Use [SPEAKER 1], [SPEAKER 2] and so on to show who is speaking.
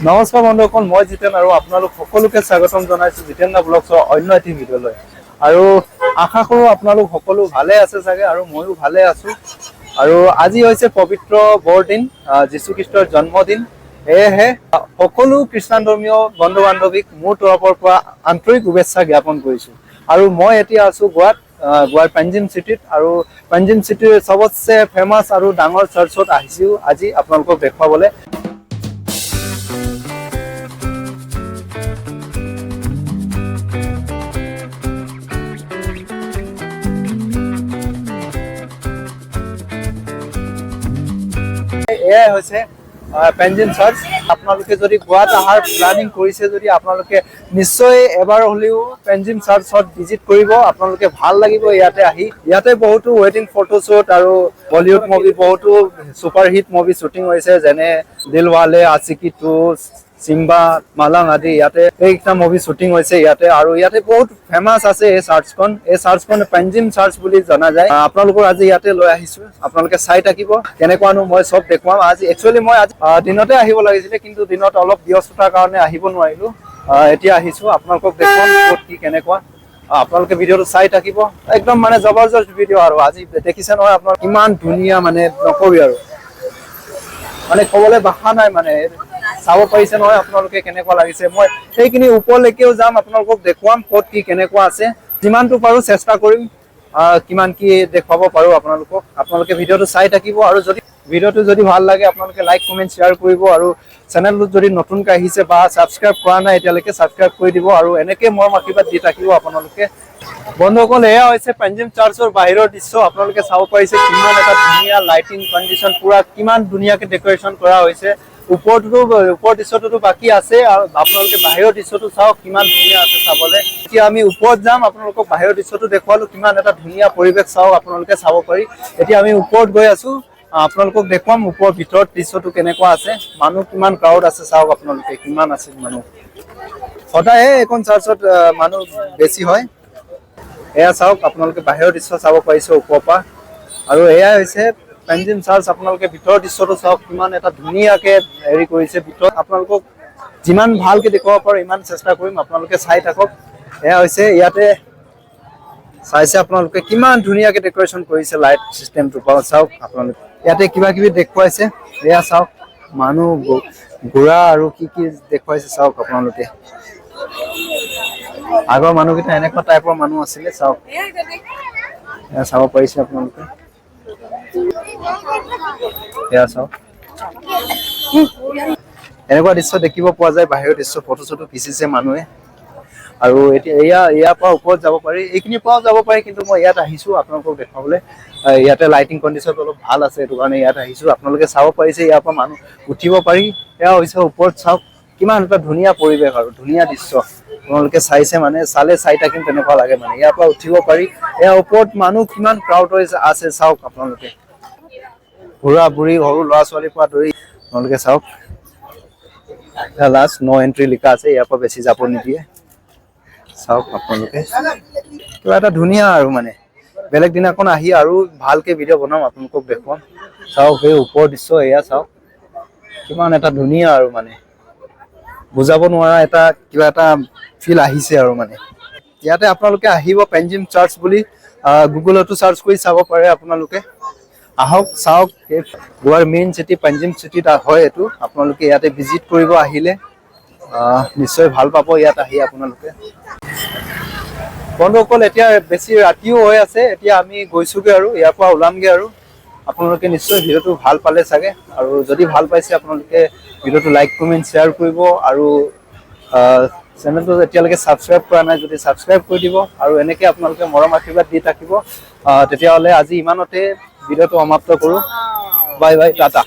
[SPEAKER 1] নমস্কাৰ বন্ধুসকল, মই জিতেন আৰু আপোনালোক সকলোকে স্বাগতম জনাইছো জিতেন দা ব্লগছৰ অন্য এটি ভিডিঅ'লৈ। আৰু আশা কৰোঁ আপোনালোক সকলো ভালে আছে চাগে, আৰু ময়ো ভালে আছো। আৰু আজি হৈছে পবিত্ৰ বৰদিন, যীশু খ্ৰীষ্টৰ জন্মদিন। সেয়েহে সকলো খ্ৰীষ্টান ধৰ্মীয় বন্ধু বান্ধৱীক মোৰ তৰফৰ পৰা আন্তৰিক শুভেচ্ছা জ্ঞাপন কৰিছো। আৰু মই এতিয়া আছো গোৱাৰ পাঞ্জিম চিটিত, আৰু পাঞ্জিম চিটিৰ চবতছে ফেমাছ আৰু ডাঙৰ চাৰ্চত আহিছো আজি আপোনালোকক দেখুৱাবলৈ। এয়াই হৈছে পেঞ্জিম চাৰ্চ। আপোনালোকে যদি গোৱাত অহাৰ প্লানিং কৰিছে যদি আপোনালোকে নিশ্চয় এবাৰ হ'লেও পেঞ্জিম চাৰ্চত ভিজিট কৰিব। আপোনালোকে ভাল লাগিব ইয়াতে আহি। ইয়াতে বহুতো ৱেডিং ফটোশ্বুট আৰু বলিউড মুভি, বহুতো ছুপাৰ হিট মুভি শ্বুটিং হৈছে, যেনে দিলৱালে, আশিকি 2, সিম্বা, মালাং আদি। ইয়াতে এইকেইটা মুভি শ্বুটিং হৈছে ইয়াতে। আৰু ইয়াতে বহুত ফেমাছ আছে এই চাৰ্চখন। এই চাৰ্চখন পেঞ্জিম চাৰ্চ বুলি জনা যায়। আপোনালোকৰ আজি ইয়াতে লৈ আহিছো, আপোনালোকে চাই থাকিব কেনেকুৱানো মই চব দেখুৱাম। আজি একচুৱেলি মই আজি দিনতে আহিব লাগিছিলে, কিন্তু দিনত অলপ ব্যস্ততাৰ কাৰণে আহিব নোৱাৰিলো। এতিয়া আহিছো, আপোনালোকক দেখুৱাম ক'ত কি কেনেকুৱা। আপোনালোকে ভিডিঅ'টো চাই থাকিব, একদম মানে জবৰদস্ত ভিডিঅ'। আৰু আজি দেখিছে নহয় আপোনালোক, ইমান ধুনীয়া মানে নকবি আৰু, মানে ক'বলৈ ভাষা নাই। মানে চাব পাৰিছে নহয় আপোনালোকে কেনেকুৱা লাগিছে। মই সেইখিনি ওপৰলৈকেও যাম, আপোনালোকক দেখুৱাম ক'ত কি কেনেকুৱা আছে। যিমানটো পাৰো চেষ্টা কৰিম, কিমান কি দেখুৱাব পাৰো আপোনালোকক। আপোনালোকে ভিডিঅ'টো চাই থাকিব, আৰু যদি ভিডিঅ'টো যদি ভাল লাগে আপোনালোকে লাইক কমেণ্ট শ্বেয়াৰ কৰিব। আৰু চেনেলটোত যদি নতুনকৈ আহিছে বা ছাবস্ক্ৰাইব কৰা নাই এতিয়ালৈকে ছাবস্ক্ৰাইব কৰি দিব, আৰু এনেকৈ মৰম আশীৰ্বাদ দি থাকিব আপোনালোকে। বন্ধুসকল, এয়া হৈছে পেঞ্জিম চাৰ্চৰ বাহিৰৰ দৃশ্য। আপোনালোকে চাব পাৰিছে কিমান এটা ধুনীয়া লাইটিং কণ্ডিশ্যন, পুৰা কিমান ধুনীয়াকৈ ডেক'ৰেশ্যন কৰা হৈছে। ওপৰ দৃশ্যটোতো বাকী আছে, আৰু আপোনালোকে বাহিৰৰ দৃশ্যটো চাওক কিমান ধুনীয়া আছে চাবলৈ। এতিয়া আমি ওপৰত যাম, আপোনালোকক বাহিৰৰ দৃশ্যটো দেখুৱালো, কিমান এটা ধুনীয়া পৰিৱেশ চাওক, আপোনালোকে চাব পাৰি। এতিয়া আমি ওপৰত গৈ আছো, আপোনালোকক দেখুৱাম ওপৰৰ ভিতৰত দৃশ্যটো কেনেকুৱা আছে। মানুহ কিমান ক্ৰাউড আছে চাওক আপোনালোকে, কিমান আছে মানুহ। সদায়ে এইখন চাৰ্চত মানুহ বেছি হয়। এয়া চাওক, আপোনালোকে বাহিৰৰ দৃশ্য চাব পাৰিছে ওপৰৰ পৰা। আৰু এয়াই হৈছে পেঞ্জিম চাৰ্চ। আপোনালোকে ভিতৰৰ দৃশ্যটো চাওক, কিমান এটা ধুনীয়াকে হেৰি কৰিছে ভিতৰত। আপোনালোকক যিমান ভালকে দেখুৱাব পাৰো ইমান চেষ্টা কৰিম, আপোনালোকে চাই থাকক। এয়া হৈছে ইয়াতে চাইছে আপোনালোকে কিমান ধুনীয়াকে ডেক'ৰেশ্যন কৰিছে, লাইট চিষ্টেমটো চাওক আপোনালোকে। ইয়াতে কিবা কিবি দেখুৱাইছে, এয়া চাওক মানুহ ঘোঁৰা আৰু কি কি দেখুৱাইছে চাওক আপোনালোকে। আগৰ মানুহকেইটা এনেকুৱা টাইপৰ মানুহ আছিলে চাওক, এয়া চাব পাৰিছে আপোনালোকে। এয়া চাওক, এনেকুৱা দৃশ্য দেখিব পোৱা যায় বাহিৰৰ দৃশ্য। ফটো চটো খিচিছে মানুহে। আৰু এতিয়া ইয়াৰ পৰা ওপৰত যাব পাৰি, এইখিনিৰ পৰাও যাব পাৰি, কিন্তু মই ইয়াত আহিছো আপোনালোকক দেখুৱাবলৈ। ইয়াতে লাইটিং কণ্ডিশ্যনটো অলপ ভাল আছে, সেইটো কাৰণে ইয়াত আহিছো। আপোনালোকে চাব পাৰিছে ইয়াৰ পৰা মানুহ উঠিব পাৰি। এয়া হৈছে ওপৰত চাওক, কিমান এটা ধুনীয়া পৰিৱেশ আৰু ধুনীয়া দৃশ্য। আপোনালোকে চাইছে মানে, চালে চাই থাকিম তেনেকুৱা লাগে মানে। ইয়াৰ পৰা উঠিব পাৰি। ইয়াৰ ওপৰত মানুহ কিমান ক্ৰাউড আছে চাওক আপোনালোকে। বুঢ়া বুঢ়ী সৰু ল'ৰা ছোৱালীৰ পৰা ধৰি আপোনালোকে চাওক। লাষ্ট ন' এন্ট্ৰি লিখা আছে, ইয়াৰ পৰা বেছি যাব নিদিয়ে। চাওক আপোনালোকে, কিবা এটা ধুনীয়া আৰু মানে। বেলেগ দিনাখন আহি আৰু ভালকে ভিডিঅ' বনাম, আপোনালোকক দেখুৱাম। চাওক সেই ওপৰৰ দৃশ্য, এয়া চাওক কিমান এটা ধুনীয়া আৰু মানে, বুজাব নোৱাৰা এটা কিবা এটা ফিল আহিছে আৰু মানে। ইয়াতে আপোনালোকে আহিব, পেঞ্জিম চাৰ্চ বুলি গুগলতো চাৰ্চ কৰি চাব পাৰে আপোনালোকে। আহক চাওক, গোৱাৰ মেইন চিটি পেঞ্জিম চিটিত হয় এইটো। আপোনালোকে ইয়াতে ভিজিট কৰিব আহিলে নিশ্চয় ভাল পাব ইয়াত আহি আপোনালোকে। বন্ধুসকল, এতিয়া বেছি ৰাতিও হৈ আছে, এতিয়া আমি গৈছোগে আৰু ইয়াৰ পৰা ওলামগে। আৰু আপোনালোকে নিশ্চয় ভিডিঅ'টো ভাল পালে চাগে, আৰু যদি ভাল পাইছে আপোনালোকে ভিডিঅ'টো লাইক কমেণ্ট শ্বেয়াৰ কৰিব। আৰু চেনেলটো এতিয়ালৈকে ছাবস্ক্ৰাইব কৰা নাই যদি ছাবস্ক্ৰাইব কৰি দিব, আৰু এনেকৈ আপোনালোকে মৰম আশীৰ্বাদ দি থাকিব। তেতিয়াহ'লে আজি ইমানতে ভিডিঅ'টো সমাপ্ত কৰোঁ। Bye bye, Tata.